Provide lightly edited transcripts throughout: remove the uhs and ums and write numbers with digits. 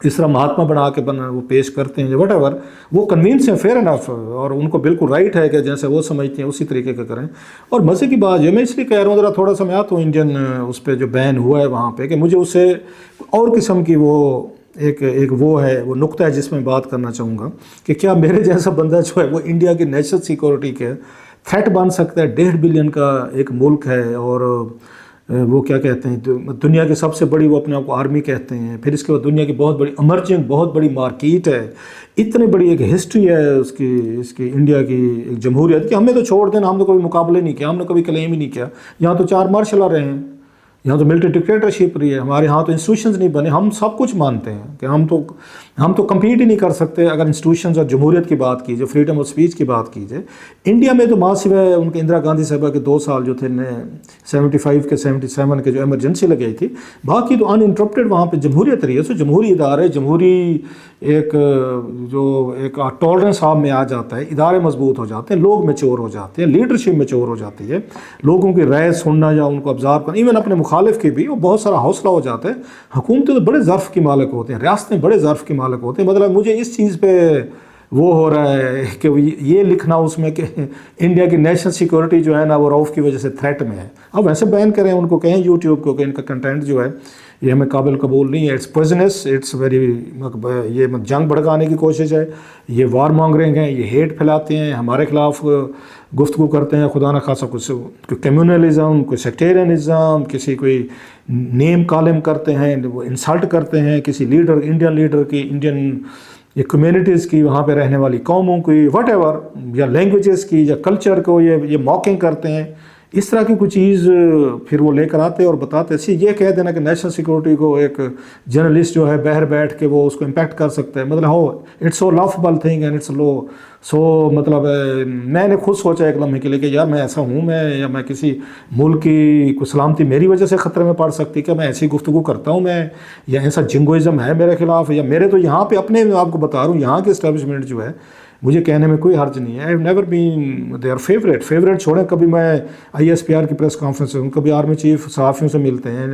اس طرح مہاتما بنا کے وہ پیش کرتے ہیں وٹ ایور، وہ کنوینس ہیں، فیئر انف، اور ان کو بالکل رائٹ ہے کہ جیسے وہ سمجھتے ہیں اسی طریقے کا کریں۔ اور مزے کی بات یہ میں اس لیے کہہ رہا ہوں، ذرا تھوڑا سا میں آتا ہوں انڈین اس پہ جو بین ہوا ہے وہاں پہ، کہ مجھے اس سے اور قسم کی وہ ایک وہ ہے، وہ نقطہ ہے جس میں بات کرنا چاہوں گا کہ کیا میرے جیسا بندہ جو ہے وہ انڈیا کی نیشنل سیکورٹی کے تھریٹ بن سکتا ہے؟ 1.5 بلین کا ایک ملک ہے، اور وہ کیا کہتے ہیں، دنیا کی سب سے بڑی وہ اپنے آپ کو آرمی کہتے ہیں، پھر اس کے بعد دنیا کی بہت بڑی ایمرجنگ بہت بڑی مارکیٹ ہے، اتنی بڑی ایک ہسٹری ہے اس کی انڈیا کی ایک جمہوریت، کہ ہمیں تو چھوڑ دینا، ہم نے کبھی مقابلے نہیں کیا، ہم نے کبھی کلیم ہی نہیں کیا، یہاں تو 4 مارشل آ رہے ہیں، یہاں تو ملٹری ڈکٹیٹرشپ رہی ہے، ہمارے ہاں تو انسٹیٹیوشنز نہیں بنے، ہم سب کچھ مانتے ہیں کہ ہم تو کمپیٹ ہی نہیں کر سکتے اگر انسٹیٹیوشنز اور جمہوریت کی بات کی جائے، فریڈم آف اسپیچ کی بات کی جائے۔ انڈیا میں تو ماسو ہے، ان کے اندرا گاندھی صاحبہ کے 2 سال جو تھے 75 کے 77 کے جو ایمرجنسی لگائی تھی، باقی تو ان انٹرپٹیڈ وہاں پہ جمہوریت رہی ہے۔ سو جمہوری ادارے، جمہوری ایک ٹالرنس آپ میں آ جاتا ہے، ادارے مضبوط ہو جاتے ہیں، لوگ میچور ہو جاتے ہیں، لیڈرشپ میچور ہو جاتی ہے، لوگوں کی رائے سننا یا ان کو آبزرو کرنا، ایون اپنے مخالف کی بھی، وہ بہت سارا حوصلہ ہو جاتا ہے۔ حکومتیں تو بڑے ظرف کی مالک ہوتے ہیں، ریاستیں بڑے ظرف کی مالک ہوتے ہیں۔ مطلب مجھے اس چیز پہ وہ ہو رہا ہے کہ یہ لکھنا اس میں کہ انڈیا کی نیشنل سیکورٹی جو ہے نا وہ رعوف کی وجہ سے تھریٹ میں ہے۔ اب ویسے بین کریں، ان کو کہیں یوٹیوب کو کہ ان کا کنٹینٹ جو ہے یہ ہمیں قابل قبول نہیں ہے، اٹس پوائزنس، اٹس ویری، یہ جنگ بھڑکانے کی کوشش ہے، یہ وار مانگرنگ ہے، یہ ہیٹ پھیلاتے ہیں، ہمارے خلاف گفتگو کرتے ہیں، خدا نہ خاصا کوئی کمیونلزم، کوئی سیکٹیرینزم، کسی کوئی نیم کالم کرتے ہیں، وہ انسلٹ کرتے ہیں کسی لیڈر، انڈین لیڈر کی، انڈین یہ کمیونٹیز کی، وہاں پہ رہنے والی قوموں کی، وٹ ایور، یا لینگویجز کی یا کلچر کو یہ موکنگ کرتے ہیں، اس طرح کی کوئی چیز پھر وہ لے کر آتے اور بتاتے۔ یہ کہہ دینا کہ نیشنل سیکورٹی کو ایک جرنلسٹ جو ہے باہر بیٹھ کے وہ اس کو امپیکٹ کر سکتا ہے، مطلب it's so laughable thing and it's so مطلب میں نے خود سوچا ایک لمحے کے لیے کہ یار میں ایسا ہوں، میں کسی ملک کی کوئی سلامتی میری وجہ سے خطرے میں پڑ سکتی کہ میں ایسی گفتگو کرتا ہوں، میں یا ایسا جنگوئزم ہے میرے خلاف، یا میرے تو یہاں پہ اپنے آپ کو بتا رہا ہوں یہاں کے اسٹیبلشمنٹ جو ہے، مجھے کہنے میں کوئی حرج نہیں ہے، I have never been there favourite چھوڑیں، کبھی میں ISPR کی پریس کانفرنس سے، کبھی آرمی چیف صحافیوں سے ملتے ہیں،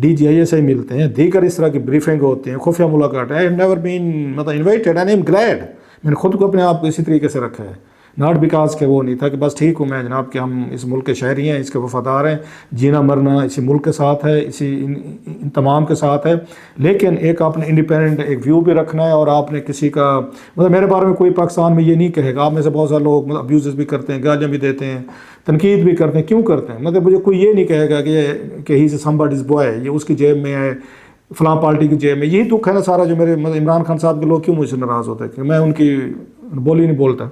DGI سے ملتے ہیں، دیگر اس طرح کی بریفنگ ہوتی ہیں، خفیہ ملاقات ہے، آئی ہیو نیور بین مطلب invited, and I am glad, میں نے خود کو اپنے آپ کو اسی طریقے سے رکھا ہے، ناٹ بیکاز کہ وہ نہیں تھا کہ بس ٹھیک ہوں میں جناب کہ ہم اس ملک کے شہری ہیں، اس کے وفادار ہیں، جینا مرنا اسی ملک کے ساتھ ہے، اسی ان تمام کے ساتھ ہے، لیکن ایک آپ نے انڈیپینڈنٹ ایک ویو بھی رکھنا ہے، اور آپ نے کسی کا مطلب میرے بارے میں کوئی پاکستان میں یہ نہیں کہے گا، آپ میں سے بہت سارے لوگ ابیوزز بھی کرتے ہیں، گالیاں بھی دیتے ہیں، تنقید بھی کرتے ہیں، کیوں کرتے ہیں؟ مطلب مجھے کوئی یہ نہیں کہے گا کہ ہی از سمبڈیز بوائے، یہ اس کی جیب میں ہے، فلاں پارٹی کی جیب میں، یہی دکھ ہے نا سارا جو میرے مطلب عمران خان صاحب کے لوگ کیوں مجھ سے ناراض ہوتے ہیں کہ میں ان کی بولی نہیں بولتا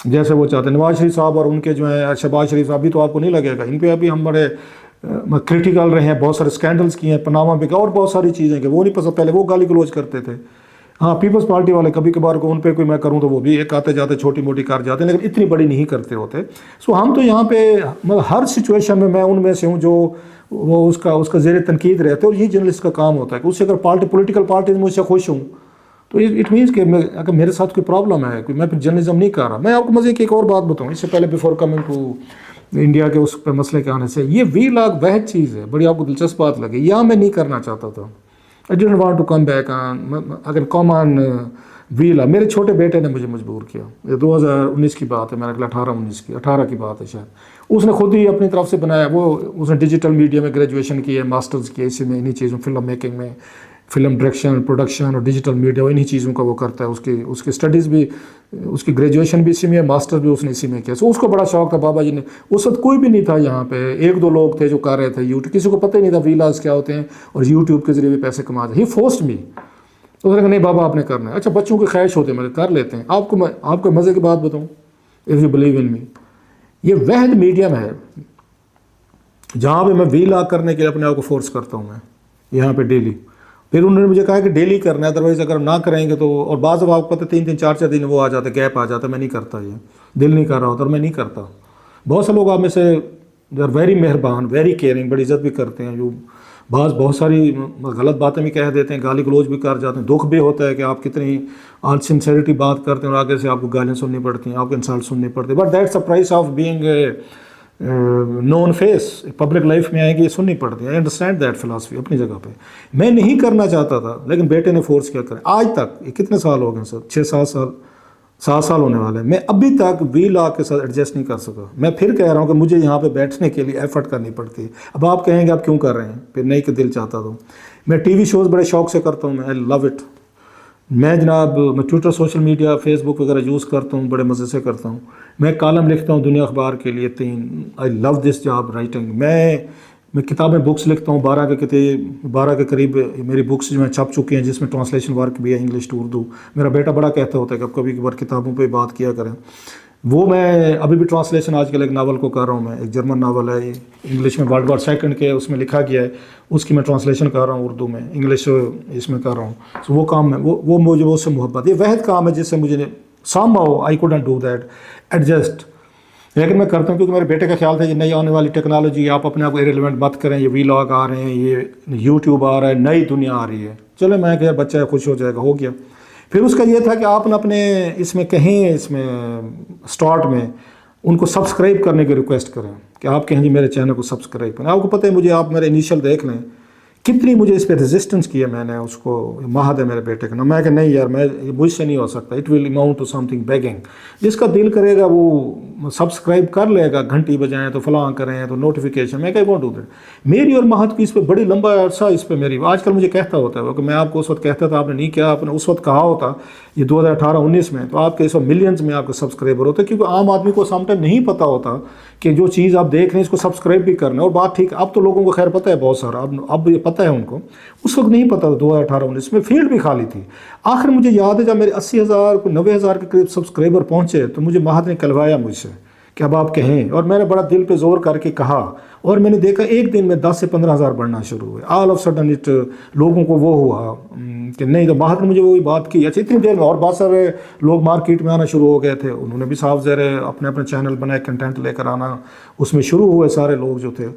جیسے وہ چاہتے ہیں۔ نواز شریف صاحب اور ان کے جو ہیں شہباز شریف صاحب بھی تو آپ کو نہیں لگے گا، ان پہ ابھی ہم بڑے کرٹیکل رہے ہیں، بہت سارے اسکینڈلز کیے ہیں، پاناما بھی اور بہت ساری چیزیں کہ وہ نہیں پسند، پہلے وہ گالی گلوچ کرتے تھے۔ ہاں پیپلز پارٹی والے کبھی کبھار کو ان پہ کوئی میں کروں تو وہ بھی ایک آتے جاتے چھوٹی موٹی کر جاتے ہیں، لیکن اتنی بڑی نہیں کرتے ہوتے۔ سو ہم تو یہاں پہ مطلب ہر سچویشن میں ان میں سے ہوں جو وہ اس کا زیر تنقید رہتے ہیں، اور یہ جرنلسٹ کا کام ہوتا ہے کہ اس سے اگر پولیٹیکل پارٹیز مجھ سے خوش ہوں تو اٹ مینس کہ اگر میرے ساتھ کوئی پرابلم ہے، کوئی میں پھر جرنلزم نہیں کر رہا۔ میں آپ کو مزے کی ایک اور بات بتاؤں اس سے پہلے، بیفور کمنگ ٹو انڈیا کے اس پہ مسئلے کے آنے سے، یہ وی لاگ واحد چیز ہے، بڑی آپ کو دلچسپ بات لگی، یہاں میں نہیں کرنا چاہتا تھا، I don't want to come back اگر کم آن وی لاگ۔ میرے چھوٹے بیٹے نے مجھے مجبور کیا، یہ 2019 کی بات ہے، میرا خیال 18 کی بات ہے شاید، اس نے خود ہی اپنی طرف سے بنایا، اس نے ڈیجیٹل میڈیا میں گریجویشن کی ہے، ماسٹرز کی ہے اسی میں، انہی چیزوں فلم میکنگ میں، فلم ڈائریکشن، پروڈکشن اور ڈیجیٹل میڈیا، انہی چیزوں کا وہ کرتا ہے، اس کی اسٹڈیز بھی، اس کی گریجویشن بھی اسی میں ہے، ماسٹر بھی اس نے اسی میں کیا۔ سو اس کو بڑا شوق تھا بابا جی نے، اس وقت کوئی بھی نہیں تھا یہاں پہ، 1-2 لوگ تھے جو کر رہے تھے یوٹیوب، کسی کو پتہ ہی نہیں تھا ویلاز کیا ہوتے ہیں اور یوٹیوب کے ذریعے بھی پیسے کماتے ہیں۔ ہی فورسڈ می، تو نے کہا نہیں بابا آپ نے کرنا ہے۔ اچھا بچوں کی خواہش ہوتے ہیں مگر کر لیتے ہیں۔ آپ کو مزے کی بات بتاؤں، اف یو بلیو ان می، یہ واحد میڈیم ہے جہاں پہ میں ویلاگ کرنے کے لیے اپنے آپ کو فورس کرتا ہوں، میں یہاں پہ ڈیلی۔ پھر انہوں نے مجھے کہا کہ ڈیلی کرنا ہے، ادروائز اگر نہ کریں گے تو، اور بعض اب آپ کو پتہ 3-3 4-4 دن وہ آ جاتے، گیپ آ جاتا، میں نہیں کرتا، یہ دل نہیں کر رہا ہوتا اور میں نہیں کرتا۔ بہت سے لوگ آپ میں سے دے آر ویری مہربان، ویری کیئرنگ، بڑی عزت بھی کرتے ہیں، جو بہت ساری غلط باتیں بھی کہہ دیتے ہیں، گالی گلوچ بھی کر جاتے ہیں، دکھ بھی ہوتا ہے کہ آپ کتنی آن سنسیریٹی بات کرتے ہیں اور آگے سے آپ کو گالیاں سننی پڑتی ہیں، آپ کو انسلٹ سننی پڑتی ہے، but that's a price of being known face public life میں آئیں گے، یہ سننی پڑتی ہے. آئی انڈرسٹینڈ دیٹ فلاسفی اپنی جگہ پہ. میں نہیں کرنا چاہتا تھا لیکن بیٹے نے فورس کیا کریں. آج تک یہ کتنے سال ہو گئے سر، 7 سال ہونے والے ہیں، میں ابھی تک وی لاگ کے ساتھ ایڈجسٹ نہیں کر سکا. میں پھر کہہ رہا ہوں کہ مجھے یہاں پہ بیٹھنے کے لیے ایفرٹ کرنی پڑتی ہے. اب آپ کہیں گے آپ کیوں کر رہے ہیں، پھر نہیں کہ دل چاہتا تو. میں ٹی وی شوز بڑے شوق سے کرتا ہوں، میں آئی لو اٹ. میں جناب میں ٹویٹر، سوشل میڈیا، فیس بک وغیرہ یوز کرتا ہوں، بڑے مزے سے کرتا ہوں. میں کالم لکھتا ہوں دنیا اخبار کے لیے 3. آئی لو دس جاب رائٹنگ. میں کتابیں، بکس لکھتا ہوں. 12 کے قریب میری بکس جو ہیں چھپ چکی ہیں، جس میں ٹرانسلیشن ورک بھی ہے انگلش ٹو اردو. میرا بیٹا بڑا کہتا ہوتا ہے کہ اب کبھی کبھار کتابوں پہ بات کیا کریں. وہ میں ابھی بھی ٹرانسلیشن آج کل ایک ناول کو کر رہا ہوں. میں ایک جرمن ناول ہے، انگلش میں ورلڈ وار سیکنڈ کے اس میں لکھا گیا ہے، اس کی میں ٹرانسلیشن کر رہا ہوں اردو میں، انگلش اس میں کر رہا ہوں. سو وہ کام میں وہ مجھے اس سے محبت، یہ واحد کام ہے جس سے مجھے somehow I couldn't do that adjust. لیکن میں کرتا ہوں کیونکہ میرے بیٹے کا خیال تھا یہ نئی آنے والی ٹیکنالوجی، آپ اپنے آپ کو ایریلیونٹ مت کریں، یہ وی لاگ آ رہے ہیں، یہ یوٹیوب آ رہا ہے، نئی دنیا آ رہی ہے. چلو میں کہ بچہ خوش ہو جائے گا، ہو گیا. پھر اس کا یہ تھا کہ آپ اپنے اس میں کہیں، اس میں اسٹارٹ میں ان کو سبسکرائب کرنے کی ریکویسٹ کریں کہ آپ کہیں جی میرے چینل کو سبسکرائب کریں. آپ کو پتہ ہے مجھے، آپ میرے انیشیل دیکھ لیں کتنی مجھے اس پہ ریزسٹنس کی ہے. میں نے اس کو مہد ہے میرے بیٹے کا نا، میں کہ نہیں یار میں مجھ سے نہیں ہو سکتا، it will amount to something begging. جس کا دل کرے گا وہ سبسکرائب کر لے گا، گھنٹی بجائیں تو فلاں کریں تو نوٹیفیکیشن. میں کہ وانٹ ڈو دیٹ. میری اور مہد کی اس پہ بڑی لمبا عرصہ اس پہ میری، آج کل مجھے کہتا ہوتا ہے کہ میں آپ کو اس وقت کہتا تھا، آپ نے نہیں کیا، آپ نے اس وقت کہا ہوتا یہ 2018-19 میں، تو آپ کے اس وقت ملینز میں آپ کے سبسکرائبر ہوتے. کیونکہ عام آدمی کو سم ٹائم نہیں پتہ ہوتا کہ جو چیز آپ دیکھ رہے ہیں اس کو سبسکرائب بھی کرنا ہے. اور بات ٹھیک، اب تو لوگوں کو خیر پتہ ہے بہت سارا، اب یہ پتہ ہے ان کو، اس وقت نہیں پتہ. 2018-19 میں فیلڈ بھی خالی تھی. آخر مجھے یاد ہے جب میرے 80,000 کو 90,000 کے قریب سبسکرائبر پہنچے تو مجھے مہد نے کلوایا مجھ سے کہ اب آپ کہیں، اور میں نے بڑا دل پہ زور کر کے کہا. اور میں نے دیکھا ایک دن میں 10 سے 15,000 بڑھنا شروع ہوئے. آل آف سڈن اٹ لوگوں کو وہ ہوا کہ نہیں، تو مہد نے مجھے وہی بات کی. اچھا اتنی دیر میں اور بہت سارے لوگ مارکیٹ میں آنا شروع ہو گئے تھے، انہوں نے بھی صاف ظاہر اپنے اپنے چینل بنائے، کنٹینٹ لے کر آنا اس میں شروع ہوئے سارے لوگ جو تھے.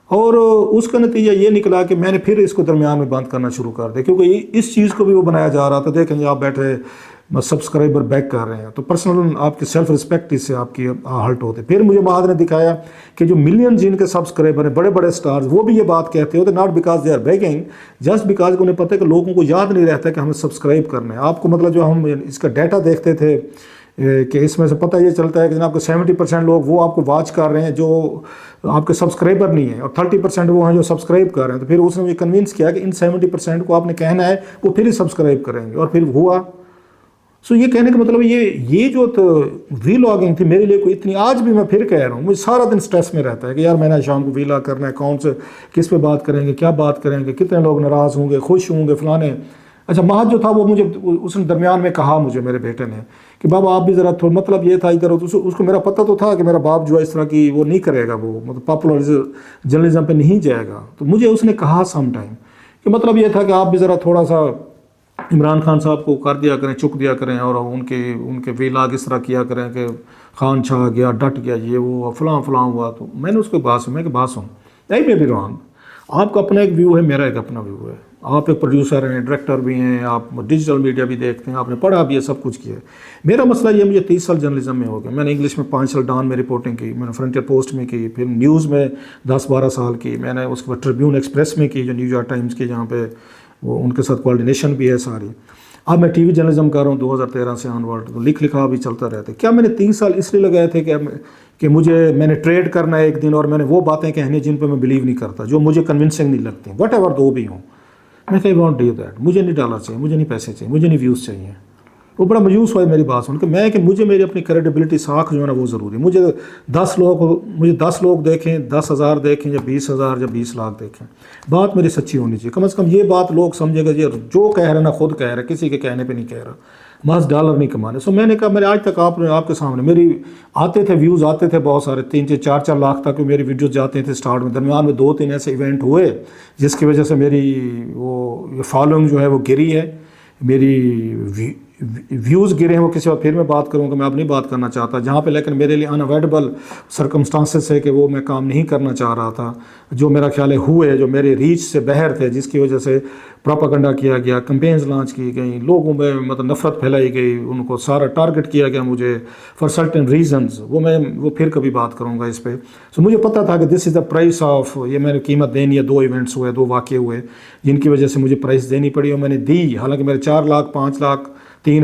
اور اس کا نتیجہ یہ نکلا کہ میں نے پھر اس کو درمیان میں بند کرنا شروع کر دیا، کیونکہ اس چیز کو بھی وہ بنایا جا رہا تھا. دیکھیں جی آپ بیٹھے سبسکرائبر بیک کر رہے ہیں تو پرسنل آپ کی سیلف رسپیکٹ اس سے آپ کی ہرٹ ہوتے. پھر مجھے مہد نے دکھایا کہ جو ملین جن کے سبسکرائبر ہیں، بڑے بڑے سٹارز، وہ بھی یہ بات کہتے ہوتے، not because they are begging, just because انہیں پتہ ہے کہ لوگوں کو یاد نہیں رہتا کہ ہمیں سبسکرائب کرنا ہے. آپ کو مطلب جو ہم اس کا ڈیٹا دیکھتے تھے کہ اس میں سے پتہ یہ چلتا ہے کہ جناب کو 70% لوگ وہ آپ کو واچ کر رہے ہیں جو آپ کے سبسکرائبر نہیں ہیں، اور 30% وہ ہیں جو سبسکرائب کر رہے ہیں. تو پھر اس نے مجھے کنونس کیا کہ ان 70% کو آپ نے کہنا ہے وہ پھر ہی سبسکرائب کریں گے، اور پھر ہوا. سو یہ کہنے کا مطلب یہ جو وی لاگنگ تھی میرے لیے کوئی اتنی، آج بھی میں پھر کہہ رہا ہوں مجھے سارا دن سٹریس میں رہتا ہے کہ یار میں نے شام کو وی لاگ کرنا ہے، کون سے کس پہ بات کریں گے، کیا بات کریں گے، کتنے لوگ ناراض ہوں گے، خوش ہوں گے، فلانے. اچھا مہد جو تھا وہ مجھے اس نے درمیان میں کہا مجھے میرے بیٹے نے کہ بابا آپ بھی ذرا تھوڑا، مطلب یہ تھا ادھر، اس کو میرا پتہ تو تھا کہ میرا باپ جو ہے اس طرح کی وہ نہیں کرے گا، وہ مطلب پاپولر جرنلزم پہ نہیں جائے گا. تو مجھے اس نے کہا سم ٹائم کہ مطلب یہ تھا کہ آپ بھی ذرا تھوڑا سا عمران خان صاحب کو کر دیا کریں، چک دیا کریں، اور ان کے وی لاگ اس طرح کیا کریں کہ خان چھا گیا، ڈٹ گیا، یہ وہ فلاں فلاں ہوا. تو میں نے اس کو بات سن، میں کہ بات سن، نہیں میں بھی رانگ. آپ کا اپنا ایک ویو ہے، میرا ایک اپنا ویو ہے. آپ ایک پروڈیوسر ہیں، ڈائریکٹر بھی ہیں، آپ ڈیجیٹل میڈیا بھی دیکھتے ہیں، آپ نے پڑھا بھی ہے، سب کچھ کیا ہے. میرا مسئلہ یہ، مجھے 30 سال جرنلزم میں ہو گیا. میں نے انگلش میں 5 سال ڈان میں رپورٹنگ کی، میں نے فرنٹیئر پوسٹ میں کی، پھر نیوز میں 10-12 سال کی، میں نے اس کے بعد ٹریبیون ایکسپریس میں کی جو نیو یارک ٹائمز کی، جہاں پہ وہ ان کے ساتھ کوارڈینیشن بھی ہے ساری. اب میں ٹی وی جرنلزم کر رہا ہوں 2013 سے آن ورڈ، لکھ لکھا بھی چلتا رہتا ہے. کیا میں نے 30 سال اس لیے لگائے تھے کہ میں نے ٹریڈ کرنا ہے ایک دن، اور میں نے وہ باتیں کہنی جن پہ میں بلیو نہیں کرتا، جو مجھے کنونسنگ نہیں لگتی، وٹ ایور دو بھی ہوں. میں کہ وانٹ ڈو دیٹ، مجھے نہیں ڈالر چاہیے، مجھے نہیں پیسے چاہیے، مجھے نہیں ویوز چاہیے. وہ بڑا مایوس ہوا میری بات سن کے، میں کہ مجھے میری اپنی کریڈیبلٹی ساکھ جو ہے نا وہ ضروری ہے. مجھے 10 لوگ دیکھیں، 10,000 دیکھیں، یا 20,000 یا 20 لاکھ دیکھیں، بات میری سچی ہونی چاہیے. کم از کم یہ بات لوگ سمجھے گا جی جو کہہ رہے نا خود کہہ رہے، کسی کے کہنے پہ نہیں کہہ رہا، بس ڈالر نہیں کمانے. سو میں نے کہا، میرے آج تک آپ کے سامنے میری آتے تھے ویوز، آتے تھے بہت سارے، 3-4 لاکھ تک میری ویڈیوز جاتے تھے سٹارٹ میں. درمیان میں 2-3 ایسے ایونٹ ہوئے جس کی وجہ سے میری وہ فالوئنگ جو ہے وہ گری ہے، میری ویوز گرے ہیں وہ کسی وقت پھر میں بات کروں گا، میں اب نہیں بات کرنا چاہتا جہاں پہ، لیکن میرے لیے انوائڈیبل سرکمسٹانسز ہے کہ وہ میں کام نہیں کرنا چاہ رہا تھا، جو میرا خیال ہے ہوئے، جو میرے ریچ سے باہر تھے، جس کی وجہ سے پروپیگنڈا کیا گیا، کمپینز لانچ کی گئیں، لوگوں میں مطلب نفرت پھیلائی گئی، ان کو سارا ٹارگٹ کیا گیا مجھے فار سرٹن ریزنز، وہ پھر کبھی بات کروں گا اس پہ. سو مجھے پتہ تھا کہ دس از دا پرائس آف، یہ میں نے قیمت دینی ہے. 2 ایونٹس ہوئے، 2 واقعے ہوئے جن کی وجہ سے مجھے پرائس دینی پڑی، اور میں نے دی. حالانکہ میرے 4 لاکھ 5 لاکھ 3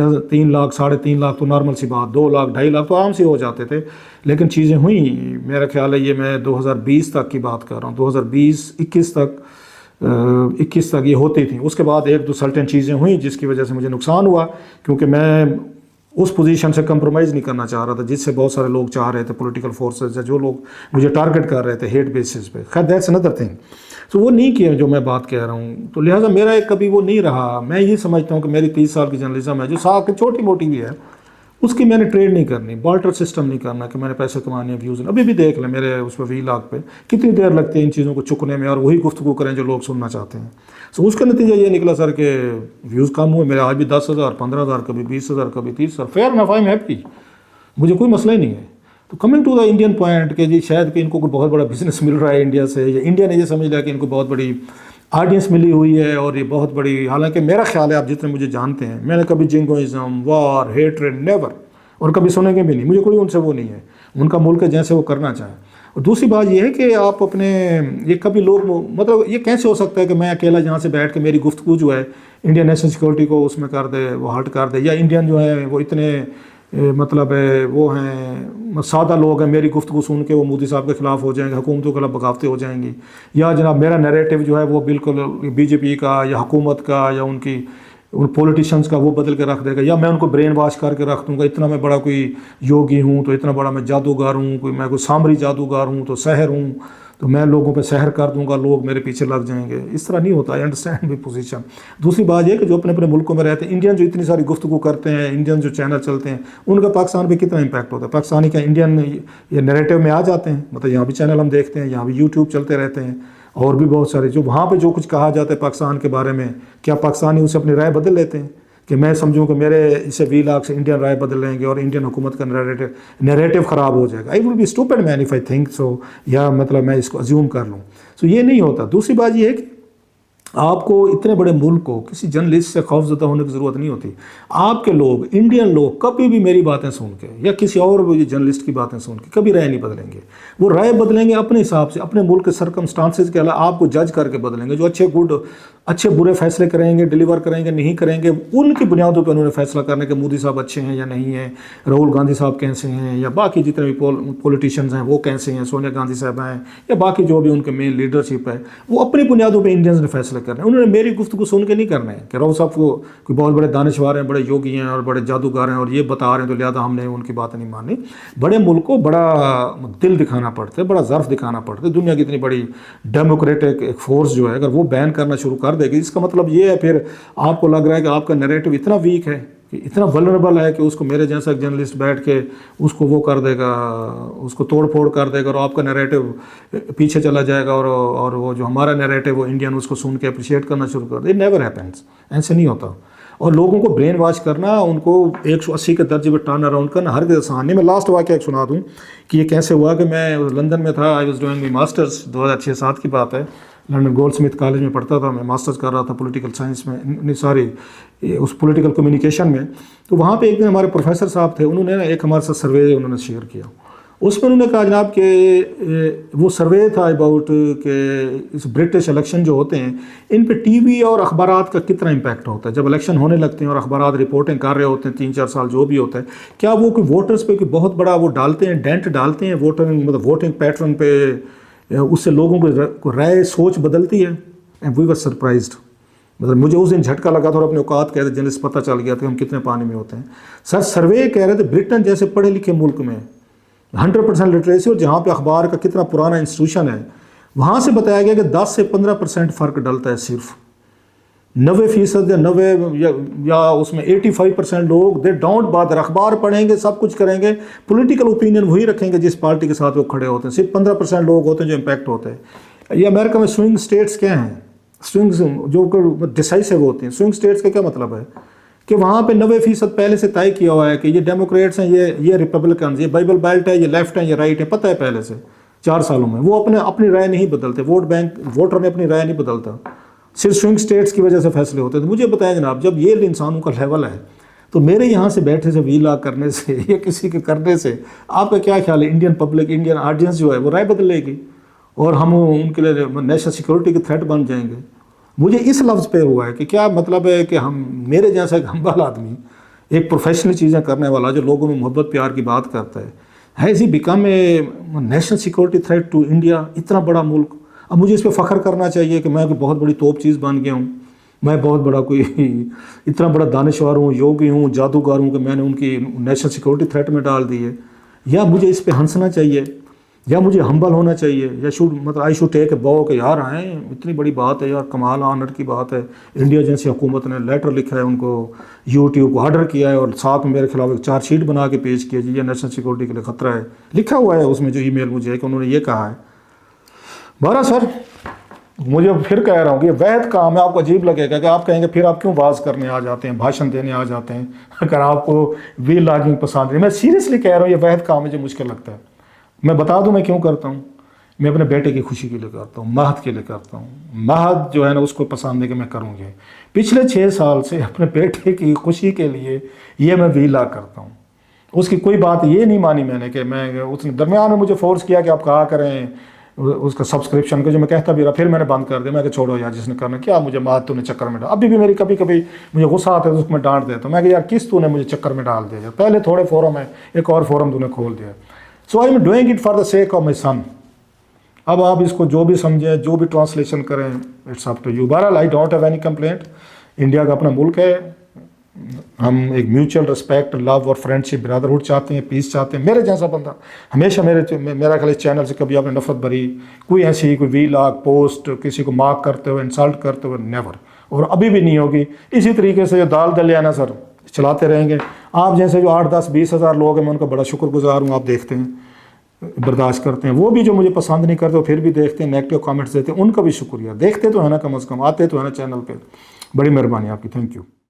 لاکھ 3.5 لاکھ تو نارمل سی بات، 2 لاکھ 2.5 لاکھ تو عام سی ہو جاتے تھے، لیکن چیزیں ہوئیں. میرا خیال ہے یہ میں 2020 تک کی بات کر رہا ہوں، 2020-21 تک یہ ہوتی تھیں. اس کے بعد 1-2 سرٹن چیزیں ہوئیں جس کی وجہ سے مجھے نقصان ہوا، کیونکہ میں اس پوزیشن سے کمپرومائز نہیں کرنا چاہ رہا تھا جس سے بہت سارے لوگ چاہ رہے تھے، پولیٹیکل فورسز یا جو لوگ مجھے ٹارگٹ کر رہے تھے ہیٹ بیسس پہ. خیر دیٹس اندر تھنگ. سو وہ نہیں کیا جو میں بات کہہ رہا ہوں، تو لہٰذا میرا ایک کبھی وہ نہیں رہا. میں یہ سمجھتا ہوں کہ میری 30 سال کی جرنلزم ہے جو ساتھ کی چھوٹی موٹی بھی ہے، اس کی میں نے ٹریڈ نہیں کرنی، بارٹر سسٹم نہیں کرنا کہ میں نے پیسے کمانے ہیں ویوز. ابھی بھی دیکھ لیں میرے اس پہ 20 لاکھ پہ کتنی دیر لگتی ہے ان چیزوں کو چکنے میں، اور وہی گفتگو کریں جو لوگ سننا چاہتے ہیں. سو اس کا نتیجہ یہ نکلا سر کہ ویوز کم ہوئے میرے. آج بھی 10,000 15,000 کبھی 20,000 کبھی 30,000. Fair enough, I am happy, مجھے کوئی مسئلہ ہی نہیں ہے. تو coming to the Indian point کہ جی شاید کہ ان کو کوئی بہت بڑا بزنس مل رہا ہے انڈیا سے، یا انڈیا نے یہ سمجھ لیا کہ ان کو بہت بڑی آڈینس ملی ہوئی ہے اور یہ بہت بڑی. حالانکہ میرا خیال ہے، آپ جتنے مجھے جانتے ہیں، میں نے کبھی جنگوئزم، وار، ہیٹریڈ نیور، اور کبھی سنیں گے بھی نہیں. مجھے کوئی ان سے وہ نہیں ہے، ان کا ملک ہے جیسے وہ کرنا چاہیں. اور دوسری بات یہ ہے کہ آپ اپنے یہ کبھی لوگ مطلب یہ کیسے ہو سکتا ہے کہ میں اکیلا جہاں سے بیٹھ کے میری گفتگو جو ہے انڈین نیشنل سیکورٹی کو اس میں کر دے، وہ ہرٹ کر دے، یا انڈین جو ہے وہ اتنے مطلب وہ ہیں سادہ لوگ ہیں، میری گفتگو سن کے وہ مودی صاحب کے خلاف ہو جائیں گے، حکومتوں کے خلاف بغاوتیں ہو جائیں گی، یا جناب میرا نیریٹو جو ہے وہ بالکل بی جے پی کا یا حکومت کا یا ان پولیٹیشنز کا وہ بدل کے رکھ دے گا، یا میں ان کو برین واش کر کے رکھ دوں گا. اتنا میں بڑا کوئی یوگی ہوں تو اتنا بڑا میں جادوگر ہوں، میں کوئی سامری جادوگر ہوں تو سحر ہوں تو میں لوگوں پہ سحر کر دوں گا، لوگ میرے پیچھے لگ جائیں گے. اس طرح نہیں ہوتا. آئی انڈرسٹینڈ بھی پوزیشن. دوسری بات یہ کہ جو اپنے ملکوں میں رہتے ہیں، انڈین جو اتنی ساری گفتگو کرتے ہیں، انڈین جو چینل چلتے ہیں، ان کا پاکستان پہ کتنا امپیکٹ ہوتا ہے؟ پاکستانی کا انڈین یہ نیریٹو میں آ جاتے ہیں، مطلب یہاں بھی چینل ہم دیکھتے ہیں، یہاں بھی یوٹیوب چلتے رہتے ہیں، اور بھی بہت سارے جو وہاں پہ جو کچھ کہا جاتا ہے پاکستان کے بارے میں، کیا پاکستانی اسے اپنی رائے بدل لیتے ہیں کہ میں سمجھوں کہ میرے اسے 20 لاکھ سے انڈین رائے بدل لیں گے اور انڈین حکومت کا نیریٹو خراب ہو جائے گا؟ I will be stupid man if I think so, یا مطلب میں اس کو ازیوم کر لوں. سو یہ نہیں ہوتا. دوسری بات یہ ہے کہ آپ کو اتنے بڑے ملک کو کسی جرنلسٹ سے خوف زدہ ہونے کی ضرورت نہیں ہوتی. آپ کے لوگ، انڈین لوگ، کبھی بھی میری باتیں سن کے یا کسی اور جرنلسٹ کی باتیں سن کے کبھی رائے نہیں بدلیں گے. وہ رائے بدلیں گے اپنے حساب سے، اپنے ملک کے سرکمسٹانسز کے علاوہ آپ کو جج کر کے بدلیں گے. جو اچھے برے فیصلے کریں گے، ڈیلیور کریں گے، نہیں کریں گے، ان کی بنیادوں پہ انہوں نے فیصلہ کرنے کہ مودی صاحب اچھے ہیں یا نہیں ہیں، راہل گاندھی صاحب کیسے ہیں، یا باقی جتنے بھی پولیٹیشینز ہیں وہ کیسے ہیں، سونیا گاندھی صاحب ہیں، یا باقی جو بھی ان کے مین لیڈرشپ ہے، وہ اپنی بنیادوں پہ انڈینز نے فیصلے کرنے. انہوں نے میری گفتگو سن کے نہیں کرنا ہے کہ راؤ صاحب کو کوئی بہت بڑے دانشور ہیں، بڑے یوگی ہیں اور بڑے جادوگر ہیں اور یہ بتا رہے ہیں تو لہٰذا ہم نے ان کی باتیں نہیں ماننی. بڑے ملک کو بڑا دل دکھانا پڑتا ہے، بڑا ظرف دکھانا پڑتا ہے. دنیا کی اتنی بڑی ڈیموکریٹک ایک فورس جو ہے اگر وہ بین کرنا شروع کر دے گی، اس کا مطلب یہ ہے پھر آپ کو لگ رہا ہے کہ آپ کا نیریٹو اتنا ویک ہے، کہ اتنا ولنریبل ہے کہ اس کو میرے جیسا ایک جرنلسٹ بیٹھ کے اس کو وہ کر دے گا، اس کو توڑ پھوڑ کر دے گا، اور آپ کا نیریٹو پیچھے چلا جائے گا، اور وہ جو ہمارا نیریٹو وہ انڈین اس کو سن کے اپریشیٹ کرنا شروع کر دے. Never happens. ایسے نہیں ہوتا. اور لوگوں کو برین واش کرنا، ان کو 180 کے درجے پہ ٹرن اراؤنڈ کرنا ہر آسان نہیں. میں لاسٹ واقعہ ایک سنا دوں کہ یہ کیسے ہوا کہ میں لندن میں تھا. I was doing my masters, 2006-07 کی بات ہے. لنڈن گولڈ سمتھ کالج میں پڑھتا تھا، میں ماسٹرز کر رہا تھا پولیٹیکل سائنس میں، اس پولیٹیکل کمیونیکیشن میں. تو وہاں پہ ایک دن ہمارے پروفیسر صاحب تھے، انہوں نے ایک ہمارے ساتھ سروے انہوں نے شیئر کیا. اس میں انہوں نے کہا جناب کہ وہ سروے تھا اباؤٹ کہ اس برٹش الیکشن جو ہوتے ہیں ان پہ ٹی وی اور اخبارات کا کتنا امپیکٹ ہوتا ہے. جب الیکشن ہونے لگتے ہیں اور اخبارات رپورٹنگ کر رہے ہوتے ہیں 3-4 سال جو بھی ہوتا ہے، کیا وہ کوئی ووٹرز پہ کوئی بہت بڑا وہ ڈالتے ہیں، ڈینٹ ڈالتے ہیں مطلب ووٹنگ پیٹرن پہ، اس سے لوگوں کو رائے سوچ بدلتی ہے؟ And we were surprised. مطلب مجھے اس دن جھٹکا لگا تھا اور اپنے اوقات کہہ رہے جرنلسٹ پتہ چل گیا تھا کہ ہم کتنے پانی میں ہوتے ہیں. سر سروے کہہ رہے تھے برٹن جیسے پڑھے لکھے ملک میں 100% لٹریسی، اور جہاں پہ اخبار کا کتنا پرانا انسٹیٹیوشن ہے، وہاں سے بتایا گیا کہ 10 سے 15% فرق ڈلتا ہے. صرف 90% یا 90 یا اس میں 85% لوگ دے ڈونٹ بادر، اخبار پڑھیں گے، سب کچھ کریں گے، پولیٹیکل اوپینین وہی رکھیں گے جس پارٹی کے ساتھ وہ کھڑے ہوتے ہیں. صرف 15% لوگ ہوتے ہیں جو امپیکٹ ہوتے ہیں. یہ امریکہ میں سوئنگ سٹیٹس کیا ہیں؟ سوئنگز جو ڈیسائسو ہوتے ہیں. سوئنگ سٹیٹس کا کیا مطلب ہے کہ وہاں پہ 90% پہلے سے طے کیا ہوا ہے کہ یہ ڈیموکریٹس ہیں، یہ ریپبلکنز، یہ بائبل بیلٹ ہے، یہ لیفٹ ہے، یہ رائٹ ہے، پتہ ہے پہلے سے 4 سالوں میں۔ وہ اپنی رائے نہیں بدلتے، ووٹر میں اپنی رائے نہیں بدلتا، صرف سوئنگ سٹیٹس کی وجہ سے فیصلے ہوتے ہیں۔ تو مجھے بتائیں جناب، جب یہ انسانوں کا لیول ہے تو میرے یہاں سے بیٹھے سے ویلا کرنے سے یا کسی کے کرنے سے آپ کا کیا خیال ہے انڈین پبلک، انڈین آڈینس جو ہے وہ رائے بدل لے گی اور ہم ان کے لیے نیشنل سیکورٹی کے تھریٹ بن جائیں گے؟ مجھے اس لفظ پہ ہوا ہے کہ کیا مطلب ہے کہ ہم میرے جیسا ایک ہمبل آدمی، ایک پروفیشنل چیزیں کرنے والا جو لوگوں میں محبت پیار کی بات کرتا ہے، has he become a national security threat to India? اتنا بڑا ملک، اب مجھے اس پہ فخر کرنا چاہیے کہ میں کوئی بہت بڑی توپ چیز بن گیا ہوں، میں بہت بڑا کوئی اتنا بڑا دانشور ہوں، یوگی ہوں، جادوگر ہوں کہ میں نے ان کی نیشنل سیکورٹی تھریٹ میں ڈال دی ہے؟ یا مجھے اس پہ ہنسنا چاہیے، یا مجھے ہمبل ہونا چاہیے، یا آئی شوڈ ٹیک اے بو کہ یار آئیں اتنی بڑی بات ہے یار، کمال آنر کی بات ہے، انڈیا جیسی حکومت نے لیٹر لکھا ہے ان کو، یوٹیوب کو آرڈر کیا ہے اور ساتھ میں میرے خلاف ایک چارج شیٹ بنا کے پیش کیا جی یہ نیشنل سیکورٹی کے لیے خطرہ ہے، لکھا ہوا ہے اس میں جو ای میل مجھے ہے کہ انہوں نے یہ کہا ہے۔ بارہ سر مجھے پھر کہہ رہا ہوں کہ یہ وحد کام ہے، آپ کو عجیب لگے گا کہ آپ کہیں گے پھر آپ کیوں باز کرنے آ جاتے ہیں، بھاشن دینے آ جاتے ہیں اگر آپ کو وی لاگنگ پسند نہیں۔ میں سیریسلی کہہ رہا ہوں یہ وحد کام ہے جو مشکل لگتا ہے۔ میں بتا دوں میں کیوں کرتا ہوں، میں اپنے بیٹے کی خوشی کے لیے کرتا ہوں، مہد کے لیے کرتا ہوں، مہد جو ہے نا اس کو پسند ہے کہ میں کروں گی، پچھلے 6 سال سے اپنے بیٹے کی خوشی کے لیے یہ میں وی لاگ کرتا ہوں۔ اس کی کوئی بات یہ نہیں مانی میں نے کہ اس نے درمیان میں مجھے فورس کیا کہ آپ کہا کریں اس کا سبسکرپشن کا، جو میں کہتا بھی رہا، پھر میں نے بند کر دیا، میں کہ چھوڑو یار جس نے کرنا کیا، مجھے مہد تو نے چکر میں ڈال، ابھی بھی میری کبھی کبھی مجھے غصہ آتا ہے تو اس کو میں ڈانٹ دیتا ہوں، میں کہ یار کس تو نے مجھے چکر میں ڈال دیا، پہلے تھوڑے فورم ہے، ایک اور فورم تو نے کھول دیا۔ So I am doing it for the sake of my son. اب آپ اس کو جو بھی سمجھیں، جو بھی ٹرانسلیشن کریں، اٹس اپ ٹو یو۔ بہرحال I don't have any complaint, India کا اپنا ملک ہے، ہم ایک میوچل رسپیکٹ، لو اور فرینڈشپ، برادرہڈ چاہتے ہیں، پیس چاہتے ہیں۔ میرے جیسا بندہ ہمیشہ میرا خیال اس چینل سے کبھی آپ نے نفرت بھری کوئی ایسی کوئی وی لاگ پوسٹ کسی کو مارک کرتے ہوئے، انسلٹ کرتے ہوئے، نیور، اور ابھی بھی نہیں ہوگی۔ اسی طریقے سے جو دال دلیا نا سر چلاتے رہیں گے۔ آپ جیسے جو 8، 10، 20 ہزار لوگ ہیں، میں ان کا بڑا شکر گزار ہوں، آپ دیکھتے ہیں، برداشت کرتے ہیں، وہ بھی جو مجھے پسند نہیں کرتے وہ پھر بھی دیکھتے ہیں، نیگیٹو کامنٹس دیتے ہیں، ان کا بھی شکریہ، دیکھتے تو ہے نا، کم از کم آتے تو ہے نا چینل پہ، بڑی مہربانی آپ کی، تھینک یو۔